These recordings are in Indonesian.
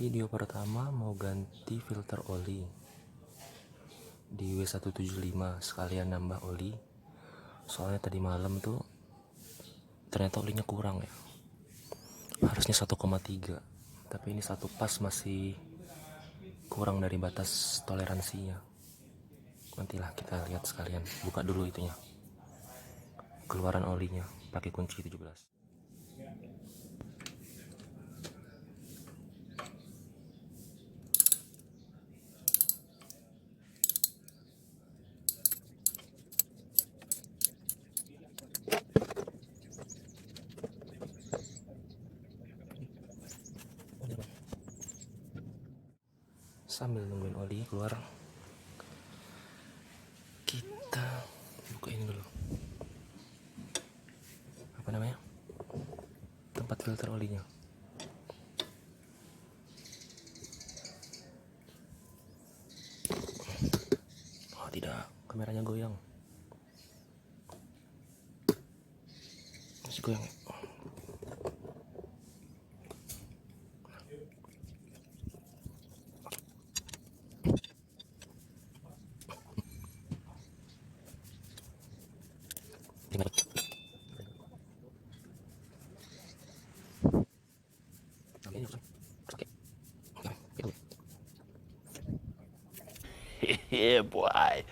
Video pertama mau ganti filter oli di W175, sekalian nambah oli. Soalnya tadi malam tuh ternyata olinya kurang ya. Harusnya 1,3, tapi ini satu pas masih kurang dari batas toleransinya. Nantilah kita lihat sekalian, buka dulu itunya, keluaran olinya pakai kunci 17. Sambil nungguin oli keluar, kita buka ini dulu, apa namanya, tempat filter olinya. Oh tidak, kameranya goyang, masih goyang ya? Yeah, boy.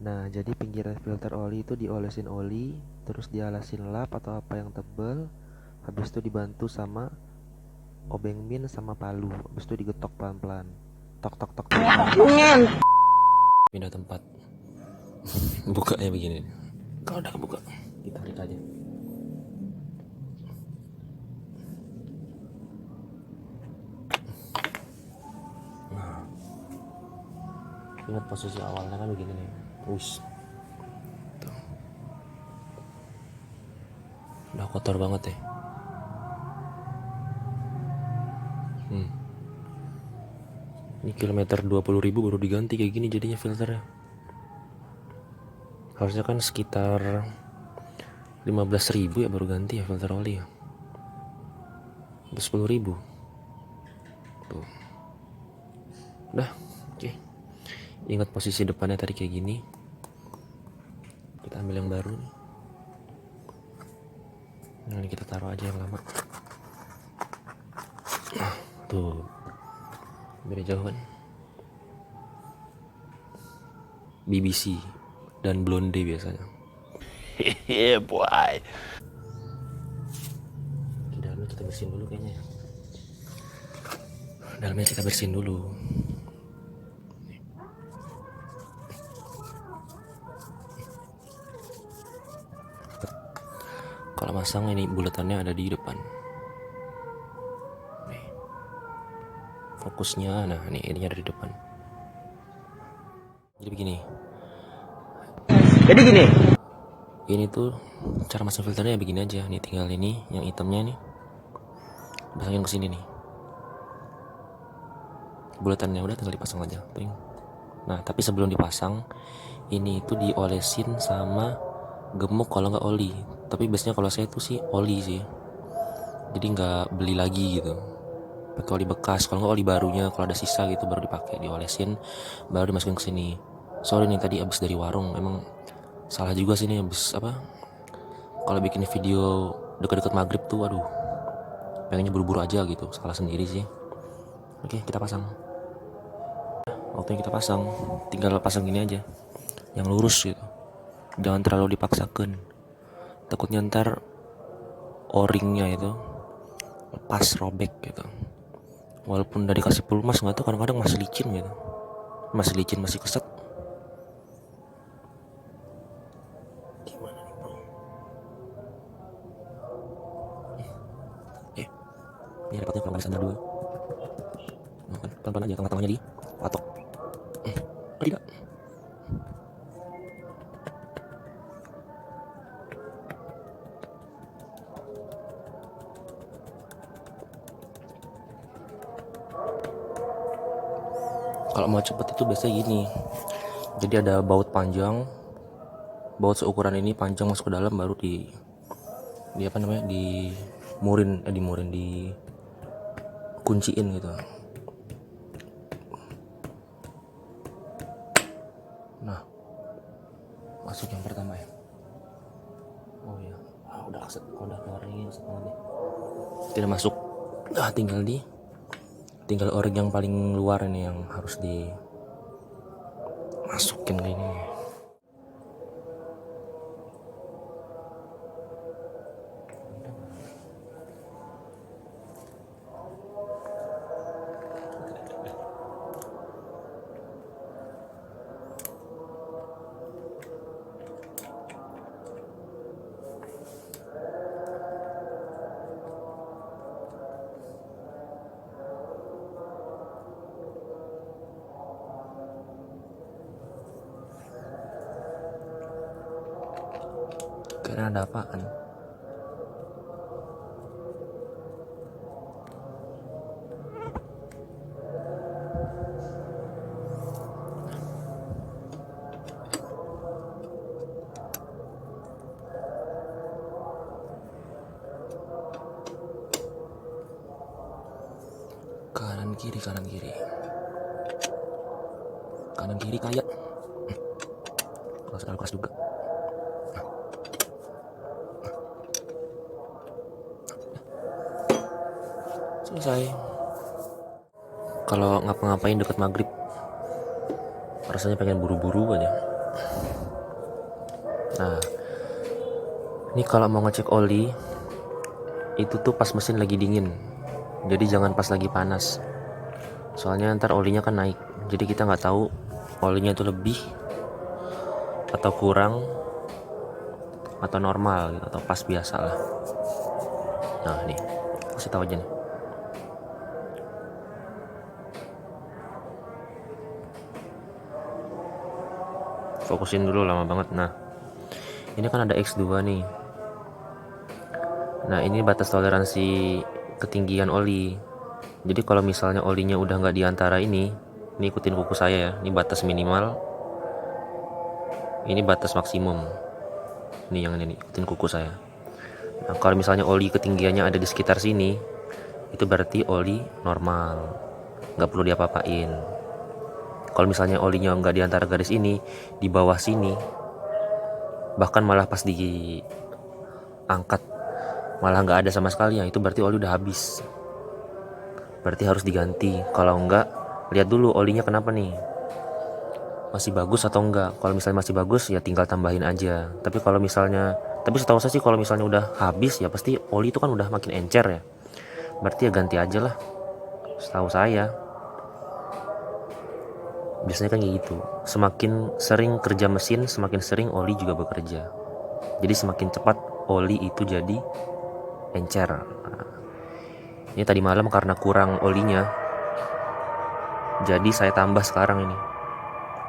Nah, jadi pinggiran filter oli itu diolesin oli, terus dialasin lap atau apa yang tebel. Habis itu dibantu sama obeng min sama palu. Habis itu digetok pelan-pelan. Tok tok tok. Pindah tempat. Bukanya begini. Kalau udah kebuka, ditarik aja. Nah, ingat posisi awalnya kan begini nih. Wush. Tuh. Udah kotor banget ya. Ini kilometer 20.000 baru diganti kayak gini jadinya filternya. Harusnya kan sekitar 15.000 ya baru ganti ya filter oli ya. 10.000. Tuh. Udah, oke. Ingat posisi depannya tadi kayak gini. Kita ambil yang baru nih. Nah, ini kita taruh aja yang lama. Tuh. Beda jauh kan. BBC dan blonde biasanya. Yeah, boy. Di dalamnya kita bersihin dulu kayaknya ya. Dalamnya kita bersihin dulu. Kalau masang ini bulatannya ada di depan. Nih. Fokusnya, nah ini ada di depan. Jadi begini. Ini tuh cara masang filternya begini aja. Nih tinggal ini yang hitamnya nih. Pasangin ke sini nih. Bulatannya udah tinggal dipasang aja. Ting. Nah, tapi sebelum dipasang ini itu diolesin sama gemuk kalau nggak oli. Tapi biasanya kalau saya tuh sih oli sih. Jadi nggak beli lagi gitu. Pakai oli bekas, kalau nggak oli barunya, kalau ada sisa gitu baru dipakai, diolesin, baru dimasukin ke sini. Sorry nih tadi abis dari warung, emang salah juga sih nih abis apa? Kalau bikin video dekat-dekat maghrib tuh, aduh, pengennya buru-buru aja gitu, salah sendiri sih. Oke, kita pasang. Waktunya kita pasang, tinggal pasang gini aja, yang lurus gitu. Jangan terlalu dipaksakan, takutnya ntar o-ringnya itu lepas, robek gitu. Walaupun udah dikasih pelumas, nggak tuh kadang-kadang masih licin gitu, masih keset. Gimana nih bro? Ini repotnya kalau nggak sandal dua. Nah, kan pelan-pelan aja, tengah-tengahnya di patok. Tidak. Kalau mau cepet itu biasanya gini. Jadi ada baut panjang, baut seukuran ini panjang masuk ke dalam, baru di apa namanya, di kunciin gitu. masuk yang pertama ya. Oh ya, udah keset, udah keluar ini keset banget nih. Tidak masuk. Tinggal orek yang paling luar ini yang harus dimasukin ke ini. Kira ada apaan? Kanan kiri kayak keras juga. Selesai. Kalau ngapa-ngapain deket maghrib rasanya pengen buru-buru aja. Nah, ini kalau mau ngecek oli itu tuh pas mesin lagi dingin, jadi jangan pas lagi panas, soalnya ntar olinya kan naik, jadi kita nggak tahu olinya itu lebih atau kurang atau normal gitu, atau pas biasa lah. Nah nih, kasih tahu aja nih. Fokusin dulu, lama banget. Nah, ini kan ada X2 nih. Nah, ini batas toleransi ketinggian oli. Jadi kalau misalnya olinya udah nggak diantara ini ikutin kuku saya ya. Ini batas minimal, ini batas maksimum. Ini yang ini, ikutin kuku saya. Nah, kalau misalnya oli ketinggiannya ada di sekitar sini, itu berarti oli normal, nggak perlu diapa-apain. Kalau misalnya olinya nggak di antara garis ini, di bawah sini, bahkan malah pas diangkat malah nggak ada sama sekali, ya itu berarti oli udah habis, berarti harus diganti. Kalau enggak, lihat dulu olinya kenapa nih, masih bagus atau enggak. Kalau misalnya masih bagus ya tinggal tambahin aja. Tapi setahu saya sih kalau misalnya udah habis ya pasti oli itu kan udah makin encer ya, berarti ya ganti aja lah, setahu saya biasanya kan kayak gitu. Semakin sering kerja mesin, semakin sering oli juga bekerja, jadi semakin cepat oli itu jadi encer. Nah, ini tadi malam karena kurang olinya, jadi saya tambah sekarang ini,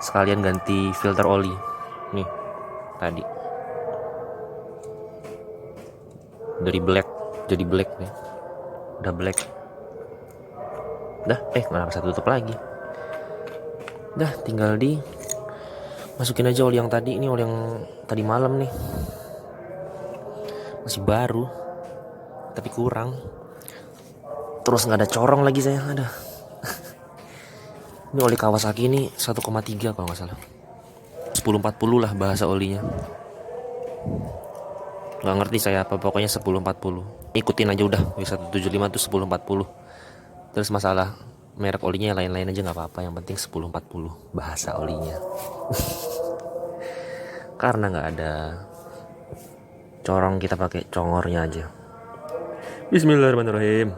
sekalian ganti filter oli nih. Tadi dari black jadi black nih, udah black. Dah nggak bisa tutup lagi. Dah tinggal masukin aja oli yang tadi. Ini oli yang tadi malam nih, masih baru tapi kurang, terus nggak ada corong lagi saya. Ada ini oli Kawasaki ini 1,3 kalau nggak salah, 1040 lah bahasa olinya, nggak ngerti saya apa, pokoknya 1040. Ikutin aja udah, W175 tuh 1040. Terus masalah merek olinya lain-lain aja nggak apa-apa, yang penting 1040 bahasa olinya. Karena nggak ada corong, kita pakai congornya aja. Bismillahirrahmanirrahim.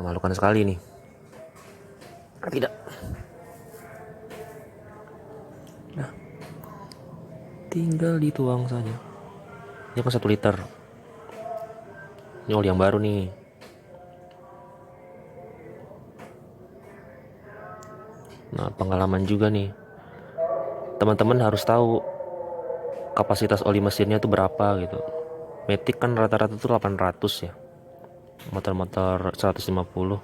Memalukan sekali nih. Tidak. Nah, tinggal dituang saja. Ini kan 1 liter. Ini oli yang baru nih. Nah, pengalaman juga nih, teman-teman harus tahu kapasitas oli mesinnya tuh berapa gitu. Matic kan rata-rata tuh 800 ya, motor-motor 150.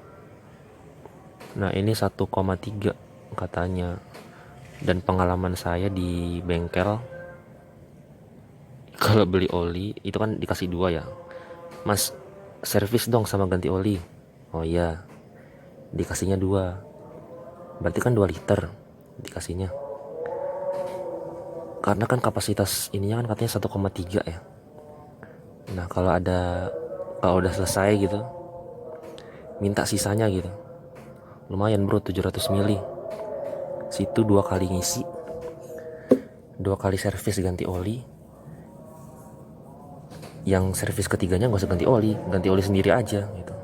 Nah ini 1,3 katanya. Dan pengalaman saya di bengkel, kalau beli oli itu kan dikasih 2 ya, mas servis dong sama ganti oli. Oh iya, dikasihnya 2, berarti kan 2 liter dikasihnya. karena kan kapasitas ininya kan katanya 1,3 ya. Nah kalau udah selesai gitu, minta sisanya gitu. Lumayan bro, 700 mili. Situ 2 kali ngisi, 2 kali servis ganti oli. Yang servis ketiganya gak usah ganti oli sendiri aja gitu.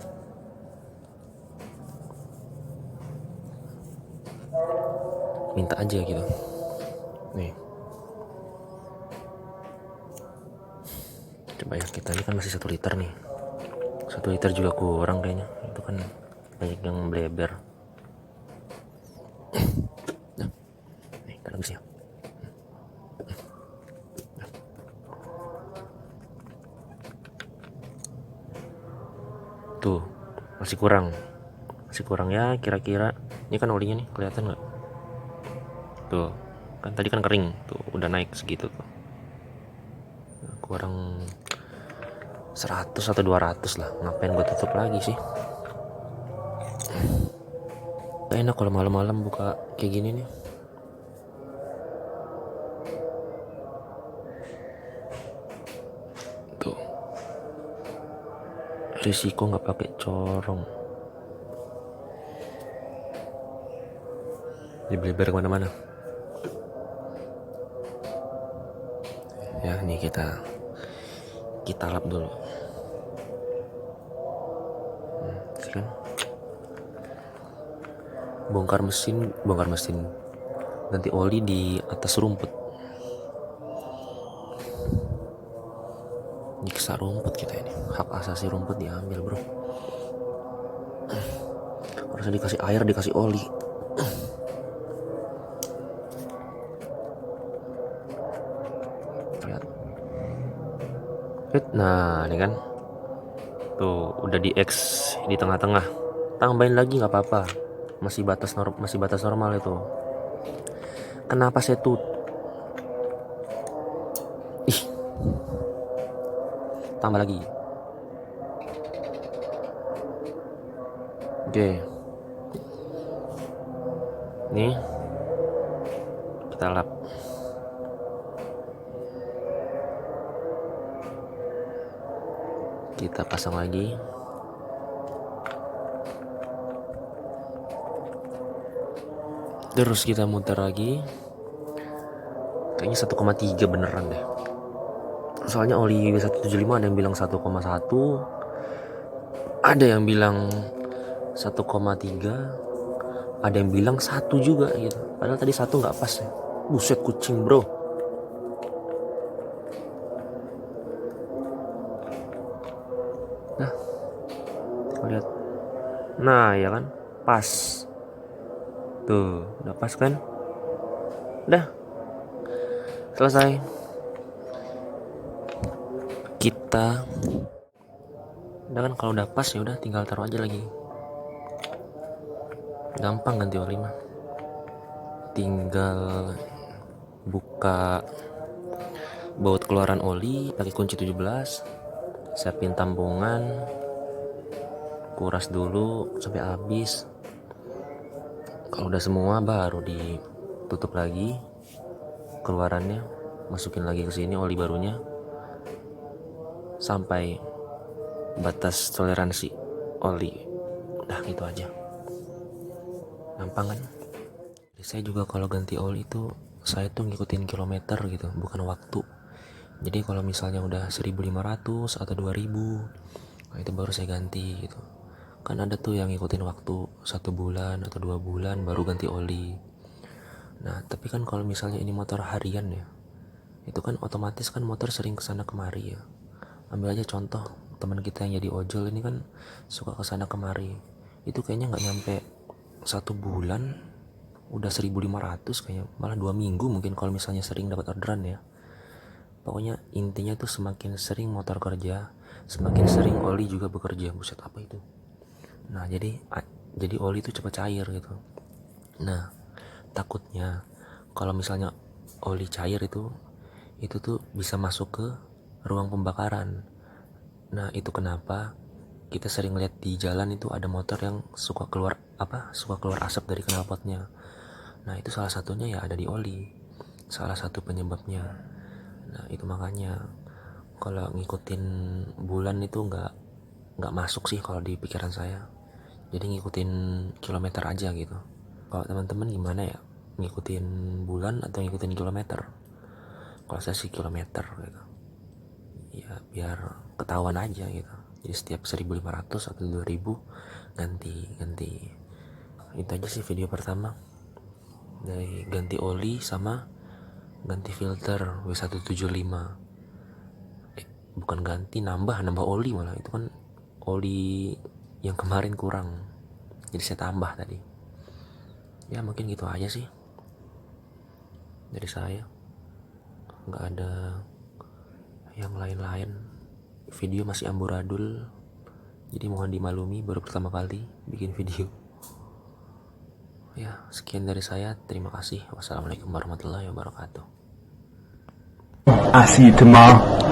Minta aja gitu. Nih. Coba ya, kita ini kan masih 1 liter nih. 1 liter juga kurang kayaknya. Itu kan banyak yang bleber. Nah, nih kan habis ya. Tuh, masih kurang ya kira-kira. Ini kan olinya nih, kelihatan nggak? Tuh, kan tadi kan kering, tuh udah naik segitu tuh. Kurang 100 atau 200 lah. Ngapain gue tutup lagi sih? Gak enak kalau malam-malam buka kayak gini nih. Tuh, risiko nggak pakai corong. Dibeli-beli kemana-mana. Ya nih kita lap dulu. Kan? Bongkar mesin, ganti oli di atas rumput. Nyiksa rumput kita ini, hak asasi rumput diambil bro. Harusnya dikasih air, dikasih oli. Lihat. Nah ini kan, tuh udah di X di tengah-tengah. Tambahin lagi nggak apa-apa, masih batas normal itu. Kenapa saya tambah lagi? Oke. Nih kita lap. Kita pasang lagi. Terus kita muter lagi. Kayaknya 1,3 beneran deh. Soalnya oli 175 ada yang bilang 1,1, ada yang bilang 1,3, ada yang bilang 1 juga gitu. Padahal tadi 1 nggak pas ya. Buset kucing bro. Nah, lihat. Nah ya kan, pas. Tuh, udah pas kan? Udah. Selesai. Kita udah kan, kalau udah pas ya udah tinggal taruh aja lagi. Gampang ganti oli mah. Tinggal buka baut keluaran oli pakai kunci 17, siapin tampungan, kuras dulu sampai habis. Kalau udah semua baru ditutup lagi keluarannya, masukin lagi ke sini oli barunya sampai batas toleransi oli. Nah gitu aja, gampang kan? Saya juga kalau ganti oli itu saya tuh ngikutin kilometer gitu, bukan waktu. Jadi kalau misalnya udah 1.500 atau 2.000, nah itu baru saya ganti gitu. Kan ada tuh yang ngikutin waktu 1 bulan atau 2 bulan baru ganti oli. Nah tapi kan kalau misalnya ini motor harian ya, itu kan otomatis kan motor sering kesana kemari ya. Ambil aja contoh teman kita yang jadi ojol ini kan suka kesana kemari. Itu kayaknya nggak nyampe 1 bulan udah 1.500 kayaknya, malah 2 minggu mungkin kalau misalnya sering dapat orderan ya. Pokoknya intinya tuh semakin sering motor kerja, semakin sering oli juga bekerja. Buset apa itu? Nah jadi oli itu cepat cair gitu. Nah takutnya kalau misalnya oli cair itu tuh bisa masuk ke ruang pembakaran. Nah itu kenapa kita sering lihat di jalan itu ada motor yang suka keluar asap dari knalpotnya. Nah itu salah satunya ya ada di oli. salah satu penyebabnya. Nah itu makanya kalau ngikutin bulan itu nggak masuk sih kalau di pikiran saya. Jadi ngikutin kilometer aja gitu. Kalau teman-teman gimana ya, ngikutin bulan atau ngikutin kilometer? Kalau saya sih kilometer gitu ya, biar ketahuan aja gitu. Jadi setiap 1.500 atau 2.000 ganti. Itu aja sih video pertama, dari ganti oli sama ganti filter W175. Bukan ganti, nambah oli, malah itu kan oli yang kemarin kurang, jadi saya tambah tadi. Ya mungkin gitu aja sih dari saya, nggak ada yang lain-lain. Video masih amburadul, jadi mohon dimaklumi, baru pertama kali bikin video. Ya sekian dari saya, terima kasih. Wassalamualaikum warahmatullahi wabarakatuh. I see you tomorrow.